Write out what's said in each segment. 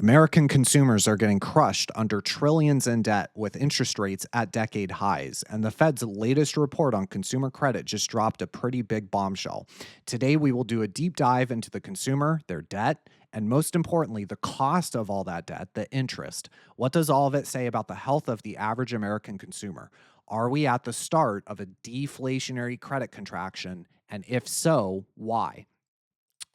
American consumers are getting crushed under trillions in debt with interest rates at decade highs, and the Fed's latest report on consumer credit just dropped a pretty big bombshell. Today, we will do a deep dive into the consumer, their debt, and most importantly, the cost of all that debt, the interest. What does all of it say about the health of the average American consumer? Are we at the start of a deflationary credit contraction? And if so, why?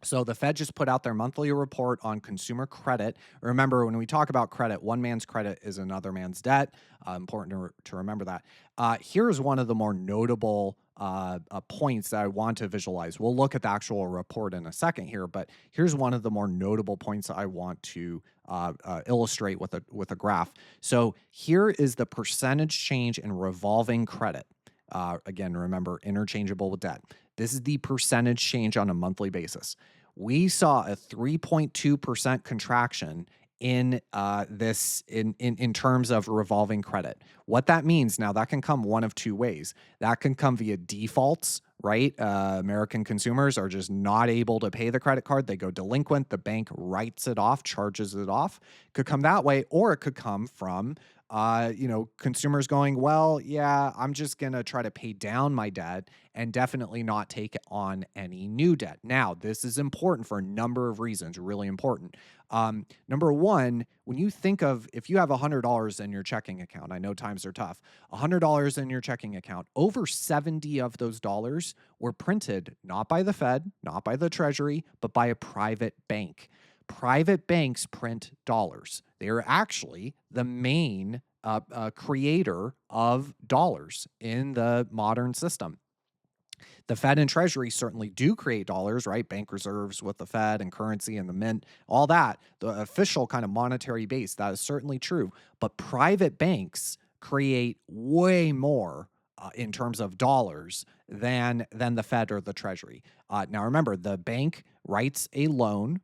So the Fed just put out their monthly report on consumer credit. Remember, when we talk about credit, one man's credit is another man's debt. Important to remember that. Here's one of the more notable points that I want to visualize. We'll look at the actual report in a second here, but here's one of the more notable points I want to illustrate with a graph. So here is the percentage change in revolving credit. Again, remember, interchangeable with debt. This is the percentage change on a monthly basis. We saw a 3.2% contraction in in terms of revolving credit. What that means now, that can come one of two ways. That can come via defaults, right? American consumers are just not able to pay the credit card. They go delinquent. The bank writes it off, charges it off. Could come that way, or it could come from consumers going, well, yeah, I'm just going to try to pay down my debt and definitely not take on any new debt. Now, this is important for a number of reasons, really important. Number one, when you think of if you have $100 in your checking account, I know times are tough, $100 in your checking account, over 70 of those dollars were printed not by the Fed, not by the Treasury, but by a private bank. Private banks print dollars. They are actually the main creator of dollars in the modern system. The Fed and Treasury certainly do create dollars, right? Bank reserves with the Fed and currency and the mint, all that, the official kind of monetary base, that is certainly true. But private banks create way more in terms of dollars than the Fed or the Treasury. Now, remember, the bank writes a loan.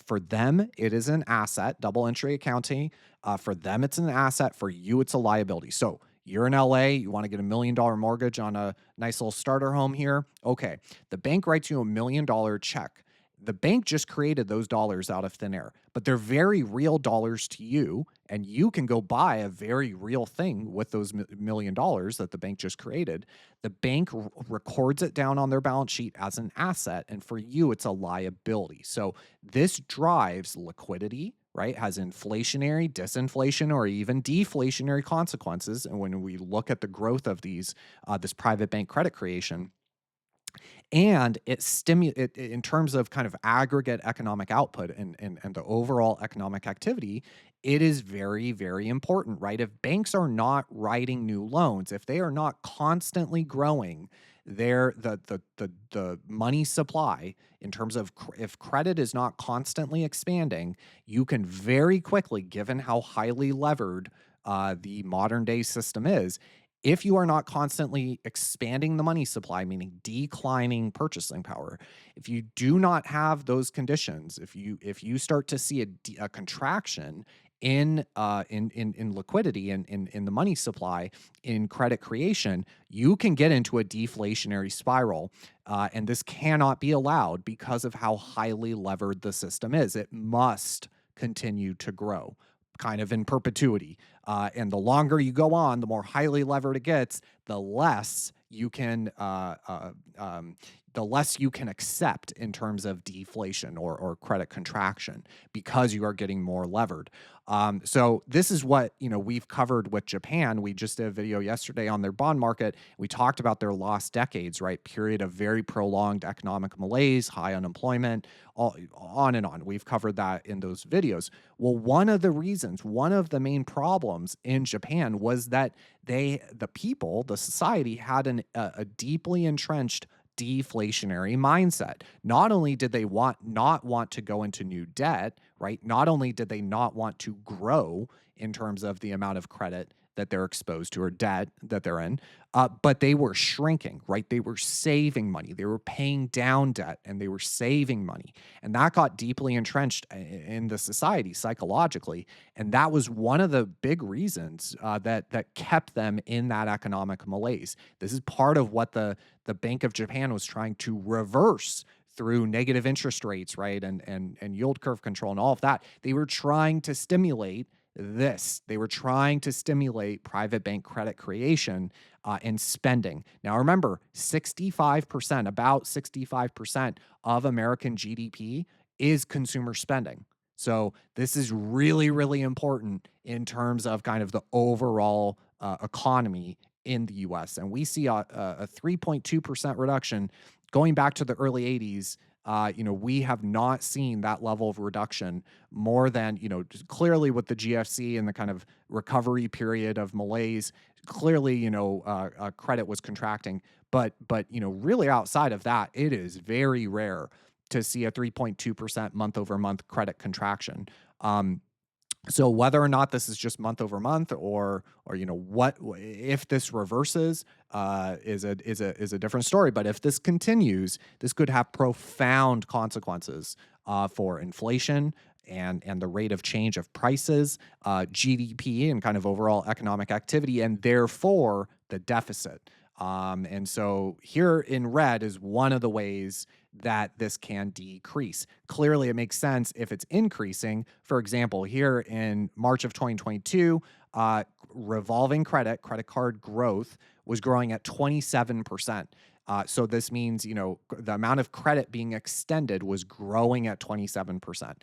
For them, it is an asset, double entry accounting. For them, it's an asset. For you, it's a liability. So you're in LA, you want to get $1 million mortgage on a nice little starter home here. Okay. The bank writes you $1 million check. The bank just created those dollars out of thin air, but they're very real dollars to you. And you can go buy a very real thing with those $1 million that the bank just created. The bank records it down on their balance sheet as an asset. And for you, it's a liability. So this drives liquidity, right? Has inflationary, disinflation, or even deflationary consequences. And when we look at the growth of this private bank credit creation, and in terms of kind of aggregate economic output and the overall economic activity, it is very, very important, right? If banks are not writing new loans, if they are not constantly growing the money supply in terms of if credit is not constantly expanding, you can very quickly, given how highly levered the modern day system is, if you are not constantly expanding the money supply, meaning declining purchasing power, if you do not have those conditions, if you start to see a contraction in liquidity and in the money supply in credit creation, you can get into a deflationary spiral, and this cannot be allowed because of how highly levered the system is. It must continue to grow kind of in perpetuity. And the longer you go on, the more highly levered it gets, the less you can accept in terms of deflation or credit contraction because you are getting more levered. So this is what we've covered with Japan. We just did a video yesterday on their bond market. We talked about their lost decades, right? Period of very prolonged economic malaise, high unemployment, on and on. We've covered that in those videos. Well, one of the main problems in Japan was that the society had a deeply entrenched deflationary mindset. Not only did they not want to go into new debt, right? Not only did they not want to grow in terms of the amount of credit that they're exposed to or debt that they're in, but they were shrinking, right? They were saving money. They were paying down debt and they were saving money. And that got deeply entrenched in the society psychologically. And that was one of the big reasons that kept them in that economic malaise. This is part of what the Bank of Japan was trying to reverse through negative interest rates, right, and yield curve control and all of that. They were trying to stimulate this. They were trying to stimulate private bank credit creation and spending. Now, remember, 65%, about 65% of American GDP is consumer spending. So this is really, really important in terms of kind of the overall economy in the US. And we see a 3.2% reduction going back to the early 80s. We have not seen that level of reduction more than, just clearly with the GFC and the kind of recovery period of malaise. Clearly, credit was contracting, but really outside of that, it is very rare to see a 3.2% month over month credit contraction. So whether or not this is just month over month, or what if this reverses, is a different story. But if this continues, this could have profound consequences for inflation and the rate of change of prices, GDP, and kind of overall economic activity, and therefore the deficit. And so here in red is one of the ways that this can decrease. Clearly, it makes sense if it's increasing. For example, here in March of 2022, revolving credit card growth was growing at 27%. So this means, the amount of credit being extended was growing at 27%.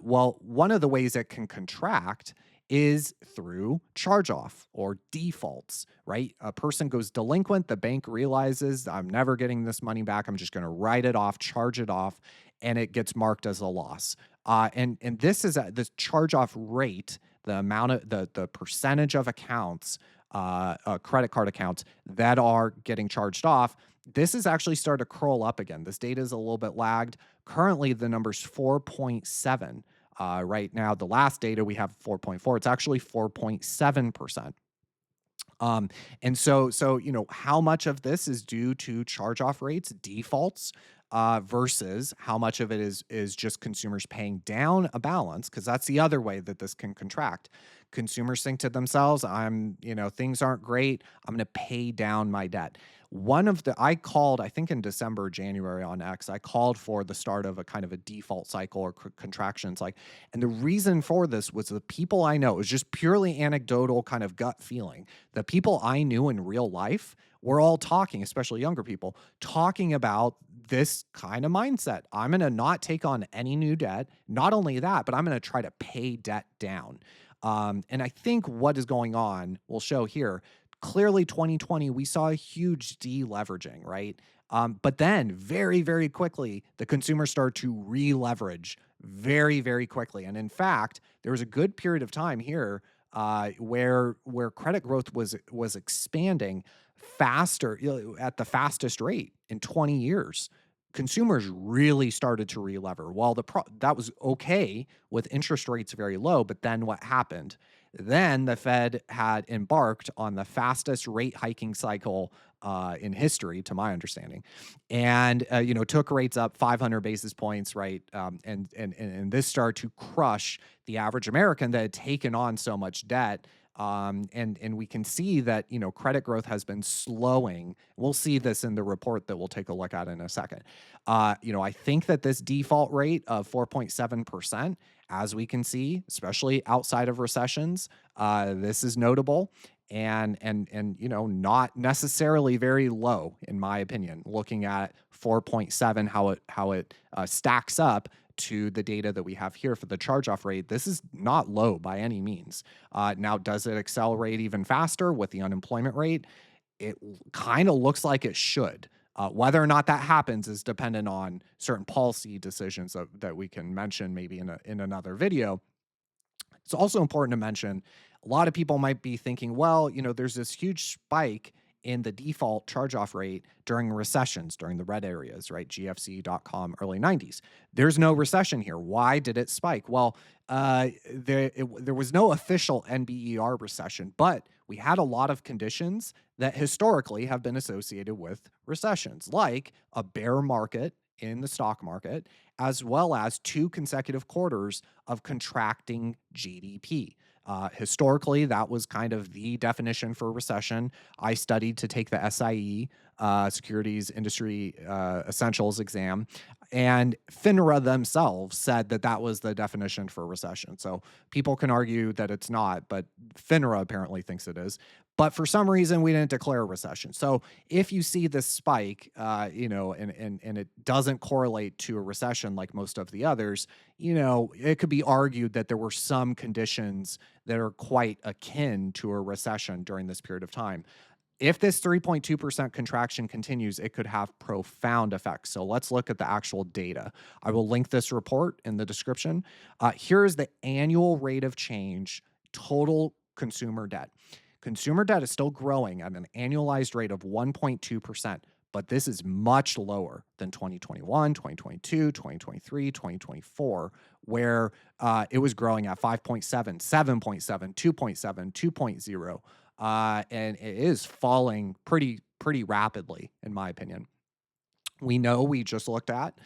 Well, one of the ways it can contract is through charge off or defaults, right? A person goes delinquent. The bank realizes I'm never getting this money back. I'm just going to write it off, charge it off, and it gets marked as a loss. And this is this charge off rate, the amount of the percentage of accounts, credit card accounts that are getting charged off. This has actually started to curl up again. This data is a little bit lagged. Currently, the number's 4.7. Right now, the last data we have 4.4. It's actually 4.7%. And so how much of this is due to charge-off rates, defaults, versus how much of it is just consumers paying down a balance? Because that's the other way that this can contract. Consumers think to themselves, things aren't great. I'm going to pay down my debt. I called, I think in December, January on X, I called for the start of a kind of a default cycle or contractions. And the reason for this was the people I know, it was just purely anecdotal kind of gut feeling. The people I knew in real life were all talking, especially younger people, talking about this kind of mindset. I'm going to not take on any new debt. Not only that, but I'm going to try to pay debt down. And I think what is going on, we'll show here. Clearly, 2020, we saw a huge deleveraging, right? But then very, very quickly, the consumers started to re-leverage very, very quickly. And in fact, there was a good period of time here where credit growth was expanding faster, at the fastest rate in 20 years. Consumers really started to re-lever. While that was okay with interest rates very low, but then what happened? Then the Fed had embarked on the fastest rate hiking cycle in history, to my understanding, and took rates up 500 basis points, right? And this started to crush the average American that had taken on so much debt. And we can see that, credit growth has been slowing. We'll see this in the report that we'll take a look at in a second. I think that this default rate of 4.7%, as we can see, especially outside of recessions, this is notable and not necessarily very low, in my opinion. Looking at 4.7, how it stacks up to the data that we have here for the charge-off rate, this is not low by any means. Now, does it accelerate even faster with the unemployment rate? It kind of looks like it should. Whether or not that happens is dependent on certain policy decisions that we can mention maybe in another video. It's also important to mention, a lot of people might be thinking, well, there's this huge spike in the default charge-off rate during recessions, during the red areas, right? GFC.com, early 90s. There's no recession here. Why did it spike? Well, there was no official NBER recession, but we had a lot of conditions that historically have been associated with recessions, like a bear market in the stock market, as well as 2 consecutive quarters of contracting GDP. Historically, that was kind of the definition for recession. I studied to take the SIE, Securities Industry Essentials exam, And FINRA themselves said that that was the definition for recession. So people can argue that it's not, but FINRA apparently thinks it is. But for some reason, we didn't declare a recession. So if you see this spike, and it doesn't correlate to a recession like most of the others, it could be argued that there were some conditions that are quite akin to a recession during this period of time. If this 3.2% contraction continues, it could have profound effects. So let's look at the actual data. I will link this report in the description. Here is the annual rate of change, total consumer debt. Consumer debt is still growing at an annualized rate of 1.2%, but this is much lower than 2021, 2022, 2023, 2024, where it was growing at 5.7, 7.7, 2.7, 2.0. And it is falling pretty rapidly, in my opinion. We know we just looked at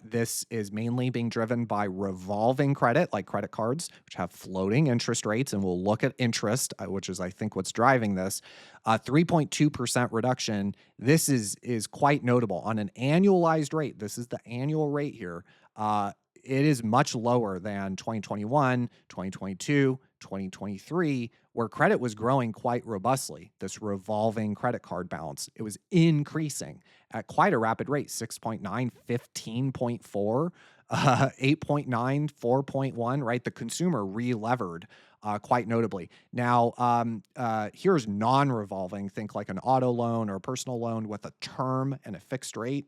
this is mainly being driven by revolving credit, like credit cards, which have floating interest rates, and we'll look at interest, which is I think what's driving this. 3.2% reduction. This is quite notable on an annualized rate. This is the annual rate here. It is much lower than 2021, 2022, 2023, where credit was growing quite robustly. This revolving credit card balance, it was increasing at quite a rapid rate, 6.9, 15.4, 8.9, 4.1, right? The consumer re-levered quite notably. Now, here's non-revolving, think like an auto loan or a personal loan with a term and a fixed rate.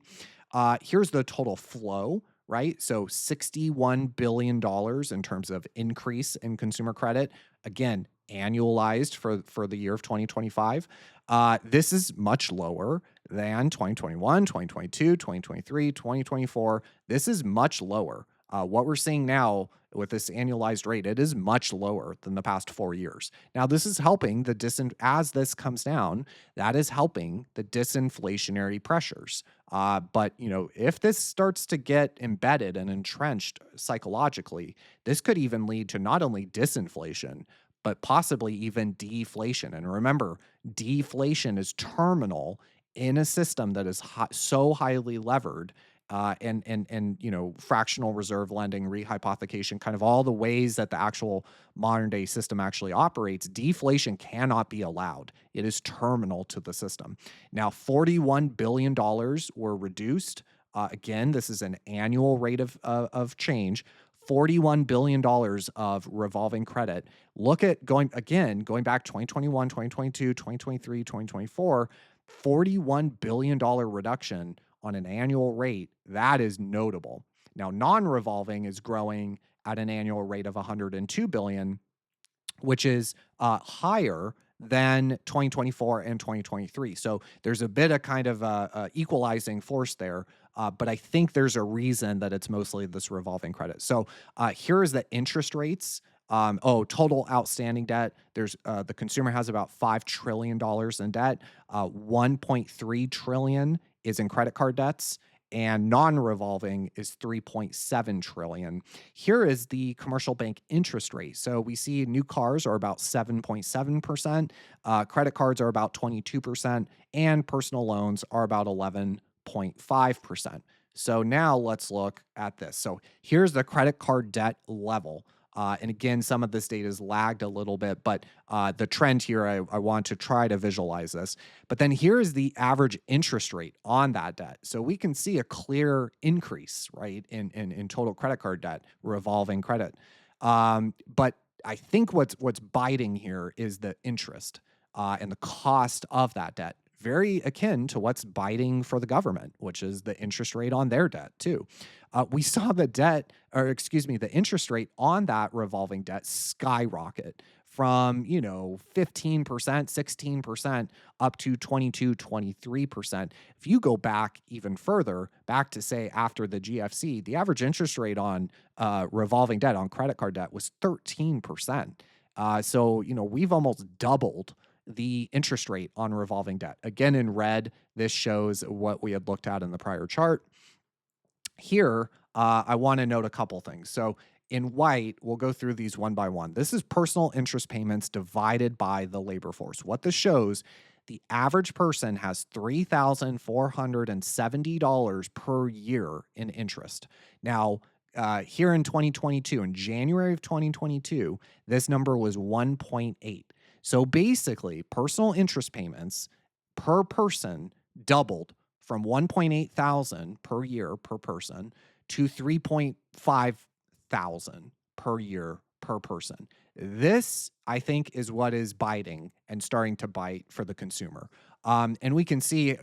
Here's the total flow, right? So $61 billion in terms of increase in consumer credit. Again, annualized for the year of 2025. This is much lower than 2021, 2022, 2023, 2024. This is much lower. What we're seeing now with this annualized rate, it is much lower than the past 4 years. Now, this is helping as this comes down, that is helping the disinflationary pressures. But if this starts to get embedded and entrenched psychologically, this could even lead to not only disinflation, but possibly even deflation. And remember, deflation is terminal in a system that is so highly levered, and fractional reserve lending, rehypothecation, kind of all the ways that the actual modern day system actually operates. Deflation cannot be allowed. It is terminal to the system. Now, $41 billion were reduced. Again, this is an annual rate of change. $41 billion of revolving credit. Look at going back 2021, 2022, 2023, 2024, $41 billion reduction on an annual rate. That is notable. Now, non-revolving is growing at an annual rate of 102 billion, which is higher than 2024 and 2023. So there's a bit of kind of equalizing force there. But I think there's a reason that it's mostly this revolving credit. So here is the interest rates. Total outstanding debt. There's the consumer has about $5 trillion in debt. 1.3 trillion is in credit card debts, and non-revolving is 3.7 trillion. Here is the commercial bank interest rate. So we see new cars are about 7.7%, credit cards are about 22%, and personal loans are about 11.5%. So now let's look at this. So here's the credit card debt level. And again, some of this data is lagged a little bit, but the trend here, I want to try to visualize this. But then here is the average interest rate on that debt. So we can see a clear increase, right, in total credit card debt, revolving credit. But I think what's biting here is the interest and the cost of that debt. Very akin to what's biting for the government, which is the interest rate on their debt too. We saw the interest rate on that revolving debt skyrocket from, 15%, 16% up to 22, 23%. If you go back even further, back to say after the GFC, the average interest rate on revolving debt, on credit card debt, was 13%. So, we've almost doubled the interest rate on revolving debt. Again, in red, this shows what we had looked at in the prior chart. Here, I want to note a couple things. So in white, we'll go through these one by one. This is personal interest payments divided by the labor force. What this shows, the average person has $3,470 per year in interest. Now, here in 2022, in January of 2022, this number was 1.8. So basically, personal interest payments per person doubled from 1.8 thousand per year per person to 3.5 thousand per year per person. This, I think, is what is biting and starting to bite for the consumer. And we can see,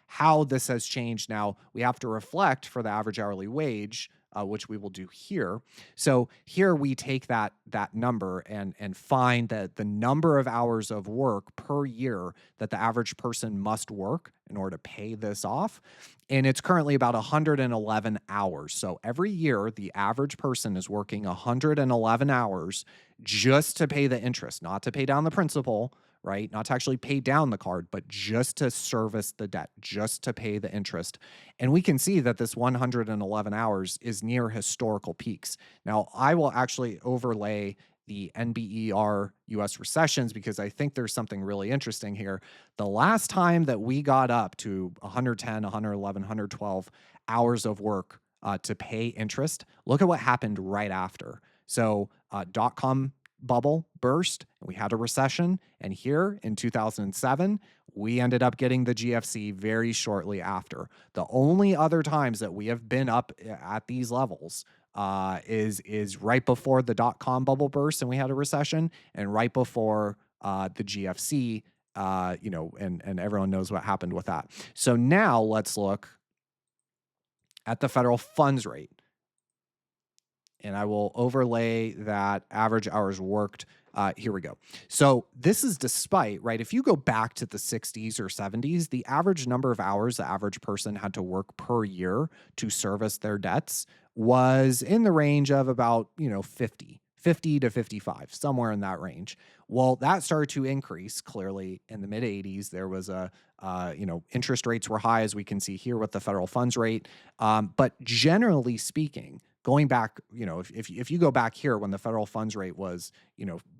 how this has changed. Now we have to reflect for the average hourly wage, which we will do here. So here we take that number and find that the number of hours of work per year that the average person must work in order to pay this off, and it's currently about 111 hours. So every year, the average person is working 111 hours just to pay the interest, not to pay down the principal, right? Not to actually pay down the card, but just to service the debt, just to pay the interest. And we can see that this 111 hours is near historical peaks. Now, I will actually overlay the NBER US recessions because I think there's something really interesting here. The last time that we got up to 110, 111, 112 hours of work to pay interest, look at what happened right after. So, dot-com bubble burst, and we had a recession. And here in 2007, we ended up getting the GFC very shortly after. The only other times that we have been up at these levels is right before the dot-com bubble burst and we had a recession, and right before the GFC, and everyone knows what happened with that. So now let's look at the federal funds rate. And I will overlay that average hours worked. Here we go. So this is despite, right? If you go back to the 60s or 70s, the average number of hours the average person had to work per year to service their debts was in the range of about, 50 to 55, somewhere in that range. Well, that started to increase clearly in the mid 80s. There was interest rates were high, as we can see here with the federal funds rate. But generally speaking, going back, if you go back here when the federal funds rate was,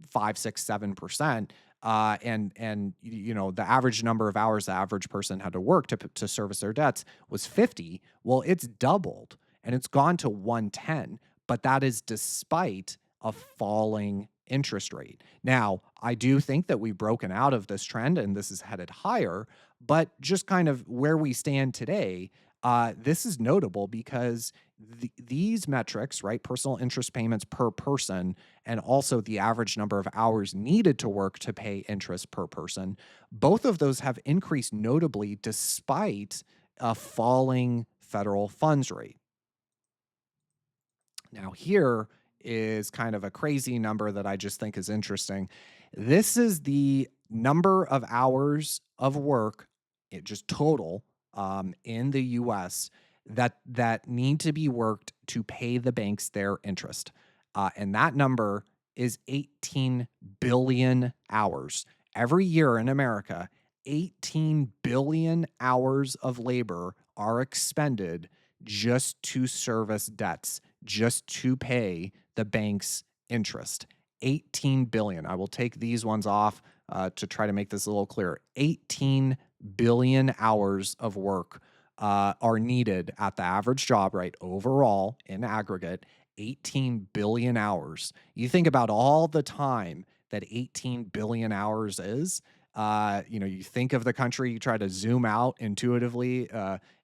5, 6, 7%, and the average number of hours the average person had to work to service their debts was 50. Well, it's doubled and it's gone to 110, but that is despite a falling interest rate. Now, I do think that we've broken out of this trend and this is headed higher, but just kind of where we stand today, this is notable because these metrics, right, personal interest payments per person, and also the average number of hours needed to work to pay interest per person, both of those have increased notably despite a falling federal funds rate. Now, here is kind of a crazy number that I just think is interesting. This is the number of hours of work, just total, in the U.S. that need to be worked to pay the banks their interest, and that number is 18 billion hours every year in America. 18 billion hours of labor are expended just to service debts, just to pay the bank's interest. 18 billion. I will take these ones off to try to make this a little clearer. 18 billion hours of work are needed at the average job, right? Overall, in aggregate, 18 billion hours. You think about all the time that 18 billion hours is. You think of the country, you try to zoom out intuitively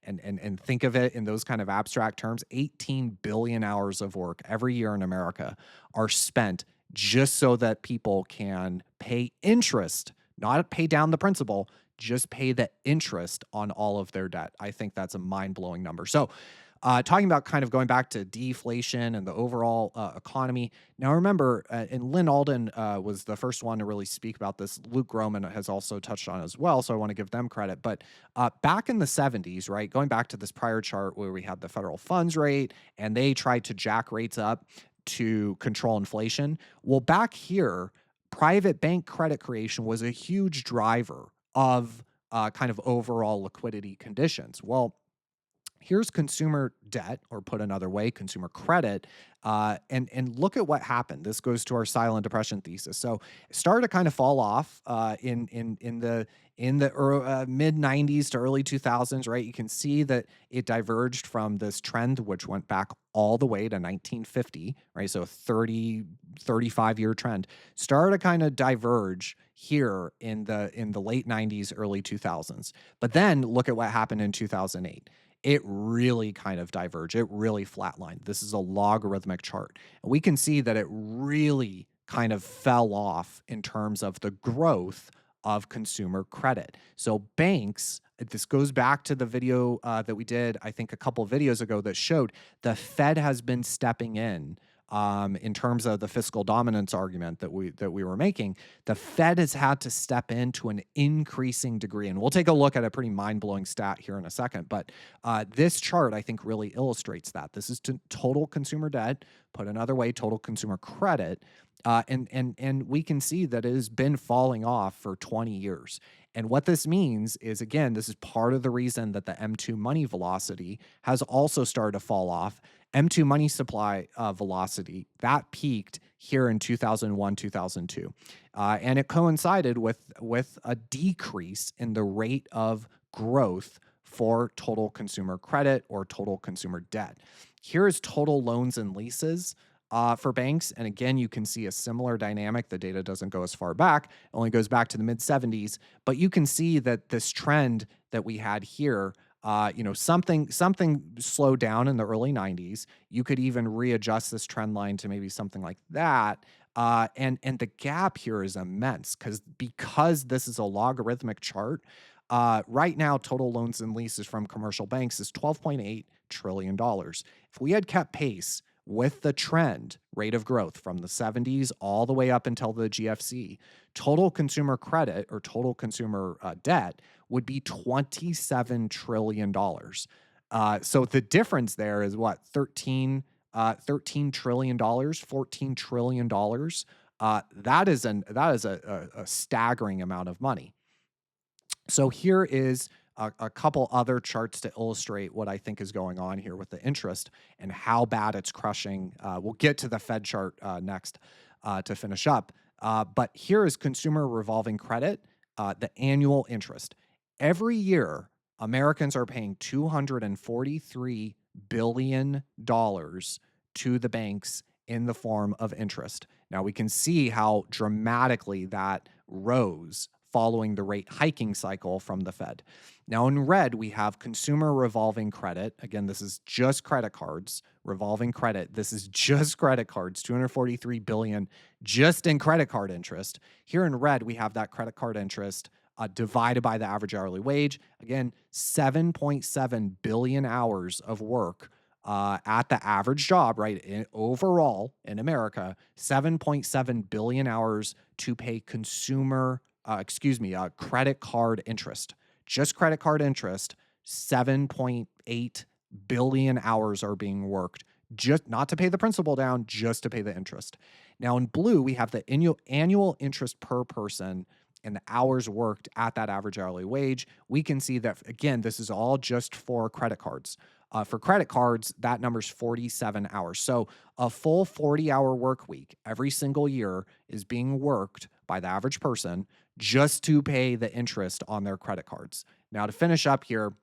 and think of it in those kind of abstract terms. 18 billion hours of work every year in America are spent just so that people can pay interest, not pay down the principal, just pay the interest on all of their debt. I think that's a mind-blowing number. So, talking about kind of going back to deflation and the overall economy. Now, remember, and Lynn Alden was the first one to really speak about this. Luke Groman has also touched on it as well, so I want to give them credit. But back in the 70s, right, going back to this prior chart where we had the federal funds rate and they tried to jack rates up to control inflation. Well, back here, private bank credit creation was a huge driver of kind of overall liquidity conditions. Well, Here's consumer debt, or put another way, consumer credit, and look at what happened. This goes to our silent depression thesis. So it started to kind of fall off in the mid '90s to early 2000s. Right, you can see that it diverged from this trend, which went back all the way to 1950. Right, so 35-year trend started to kind of diverge here in the late '90s, early 2000s. But then look at what happened in 2008. It really kind of diverged. It really flatlined. This is a logarithmic chart. And we can see that it really kind of fell off in terms of the growth of consumer credit. So banks, this goes back to the video that we did, I think, a couple of videos ago that showed the Fed has been stepping in terms of the fiscal dominance argument that we were making. The Fed has had to step in to an increasing degree, and we'll take a look at a pretty mind-blowing stat here in a second. But this chart, I think, really illustrates that. This is total consumer debt. Put another way, total consumer credit. And we can see that it has been falling off for 20 years. And what this means is, again, this is part of the reason that the M2 money velocity has also started to fall off. M2 money supply velocity, that peaked here in 2001, 2002. And it coincided with a decrease in the rate of growth for total consumer credit or total consumer debt. Here's total loans and leases for banks. And again, you can see a similar dynamic. The data doesn't go as far back, it only goes back to the mid 70s. But you can see that this trend that we had here, something slowed down in the early 90s. You could even readjust this trend line to maybe something like that. And the gap here is immense because this is a logarithmic chart. Right now, total loans and leases from commercial banks is $12.8 trillion. If we had kept pace with the trend rate of growth from the 70s all the way up until the GFC, total consumer credit or total consumer debt would be $27 trillion. So the difference there is what, $13 trillion, $14 trillion. That is a staggering amount of money. So here is a couple other charts to illustrate what I think is going on here with the interest and how bad it's crushing. We'll get to the Fed chart next to finish up. But here is consumer revolving credit, the annual interest. Every year, Americans are paying $243 billion to the banks in the form of interest. Now, we can see how dramatically that rose following the rate hiking cycle from the Fed. Now, in red, we have consumer revolving credit. Again, this is just credit cards. Revolving credit, this is just credit cards, $243 billion just in credit card interest. Here in red, we have that credit card interest divided by the average hourly wage. Again, 7.7 billion hours of work at the average job, right? Overall in America, 7.7 billion hours to pay credit card interest. Just credit card interest, 7.8 billion hours are being worked, just not to pay the principal down, just to pay the interest. Now in blue, we have the annual interest per person and the hours worked at that average hourly wage. We can see that, again, this is all just for credit cards. For credit cards, that number's 47 hours. So a full 40-hour work week every single year is being worked by the average person just to pay the interest on their credit cards. Now, to finish up here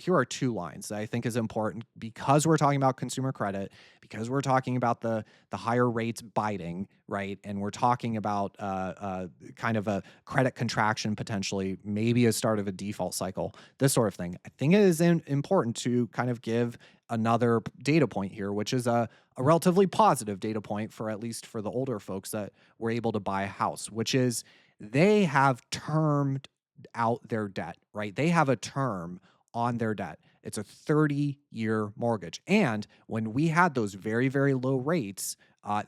are two lines that I think is important because we're talking about consumer credit, because we're talking about the higher rates biting, right? And we're talking about kind of a credit contraction potentially, maybe a start of a default cycle, this sort of thing. I think it is important to kind of give another data point here, which is a relatively positive data point for at least for the older folks that were able to buy a house, which is they have termed out their debt, right? They have a term on their debt. It's a 30-year mortgage. And when we had those very, very low rates,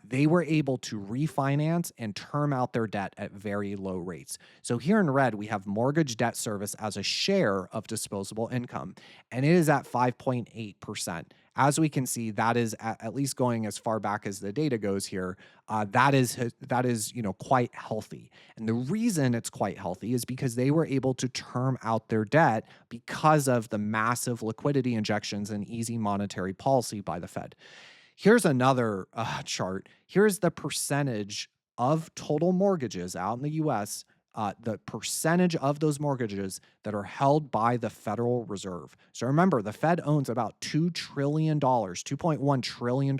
they were able to refinance and term out their debt at very low rates. So here in red, we have mortgage debt service as a share of disposable income, and it is at 5.8%. as we can see, that is at least going as far back as the data goes here. That is quite healthy, and the reason it's quite healthy is because they were able to term out their debt because of the massive liquidity injections and easy monetary policy by the Fed. Here's another chart. Here's the percentage of total mortgages out in the US, the percentage of those mortgages that are held by the Federal Reserve. So remember, the Fed owns about $2 trillion, $2.1 trillion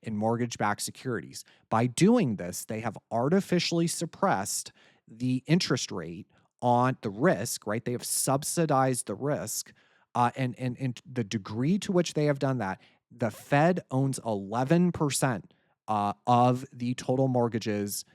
in mortgage backed securities. By doing this, they have artificially suppressed the interest rate on the risk, right? They have subsidized the risk. And the degree to which they have done that, the Fed owns 11% of the total mortgages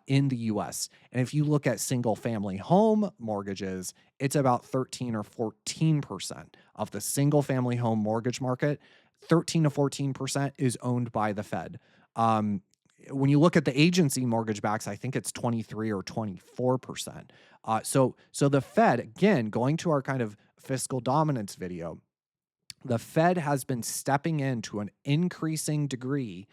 in the US. And if you look at single family home mortgages, it's about 13 or 14% of the single family home mortgage market. 13 to 14% is owned by the Fed. Um, when you look at the agency mortgage backs, I think it's 23 or 24%. So the Fed, again, going to our kind of fiscal dominance video, the Fed has been stepping in to an increasing degree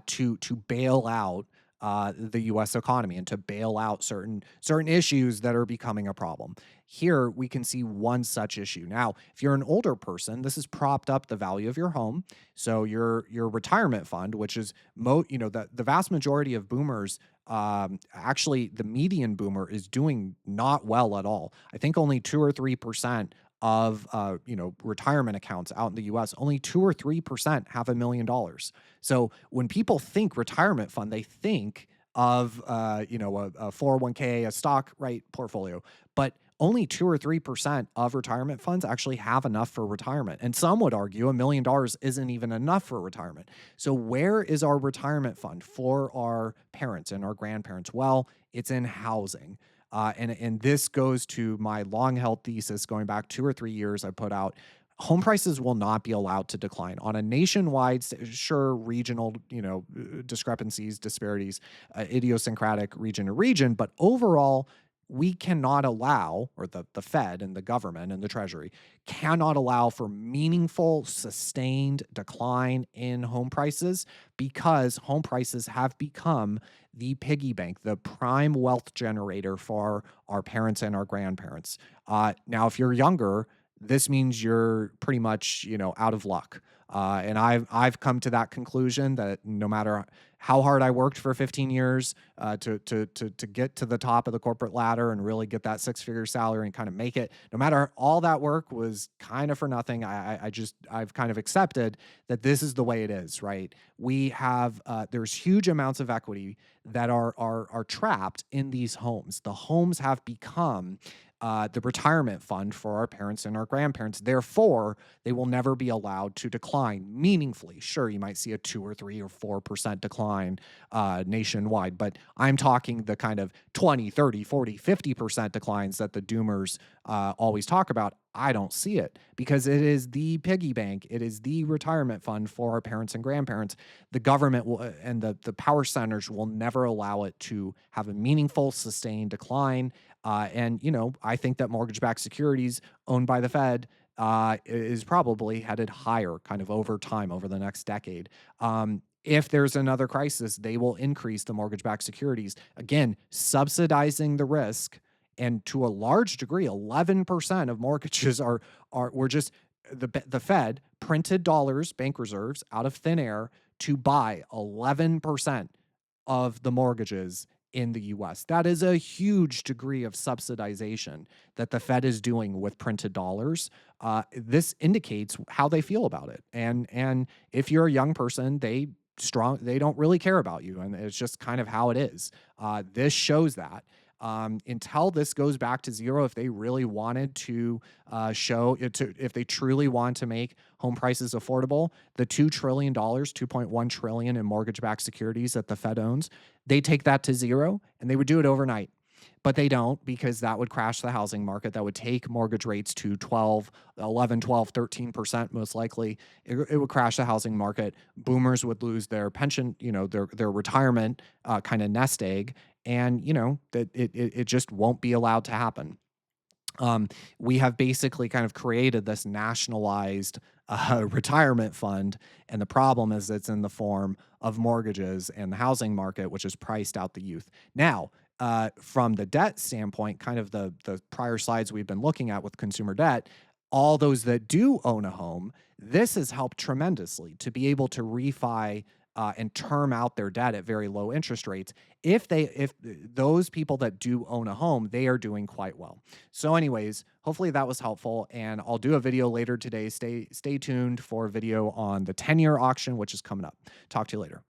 to bail out the U.S. economy and to bail out certain issues that are becoming a problem. Here we can see one such issue. Now, if you're an older person, this has propped up the value of your home. So your retirement fund, which is the vast majority of boomers. Actually, the median boomer is doing not well at all. I think only 2 or 3% of retirement accounts out in the US, only 2 or 3% have $1 million. So when people think retirement fund, they think of a 401k, a stock right portfolio, but only 2 or 3% of retirement funds actually have enough for retirement. And some would argue $1 million isn't even enough for retirement. So where is our retirement fund for our parents and our grandparents? Well, it's in housing. And this goes to my long held thesis going back 2 or 3 years. I put out home prices will not be allowed to decline on a nationwide, sure, regional, discrepancies, disparities, idiosyncratic region to region, but overall, we cannot allow, or the Fed and the government and the Treasury cannot allow for meaningful, sustained decline in home prices because home prices have become the piggy bank, the prime wealth generator for our parents and our grandparents. Now, if you're younger, this means you're pretty much, out of luck. And I've come to that conclusion that no matter how hard I worked for 15 years to get to the top of the corporate ladder and really get that six-figure salary and kind of make it, no matter all that work was kind of for nothing. I've kind of accepted that this is the way it is, right? We have there's huge amounts of equity that are trapped in these homes. The homes have become the retirement fund for our parents and our grandparents. Therefore, they will never be allowed to decline meaningfully. Sure, you might see a 2 or 3 or 4% decline nationwide, but I'm talking the kind of 20, 30, 40, 50% declines that the doomers always talk about. I don't see it because it is the piggy bank. It is the retirement fund for our parents and grandparents. The government will, and the power centers will never allow it to have a meaningful, sustained decline. I think that mortgage-backed securities owned by the Fed is probably headed higher kind of over time, over the next decade. If there's another crisis, they will increase the mortgage-backed securities, again, subsidizing the risk. And to a large degree, 11% of mortgages were just the Fed printed dollars, bank reserves, out of thin air to buy 11% of the mortgages in the US. That is a huge degree of subsidization that the Fed is doing with printed dollars. This indicates how they feel about it. And if you're a young person, they don't really care about you, and it's just kind of how it is. This shows that. Until this goes back to zero, if they really wanted to if they truly want to make home prices affordable, the $2 trillion, 2.1 trillion in mortgage-backed securities that the Fed owns, they take that to zero and they would do it overnight. But they don't, because that would crash the housing market. That would take mortgage rates to 11, 12, 13% most likely. It would crash the housing market. Boomers would lose their pension, their retirement kind of nest egg. And, that it just won't be allowed to happen. We have basically kind of created this nationalized retirement fund. And the problem is it's in the form of mortgages and the housing market, which has priced out the youth. Now, from the debt standpoint, kind of the prior slides we've been looking at with consumer debt, all those that do own a home, this has helped tremendously to be able to refi and term out their debt at very low interest rates. If those people that do own a home, they are doing quite well. So, anyways, hopefully that was helpful, and I'll do a video later today. Stay tuned for a video on the 10-year auction, which is coming up. Talk to you later.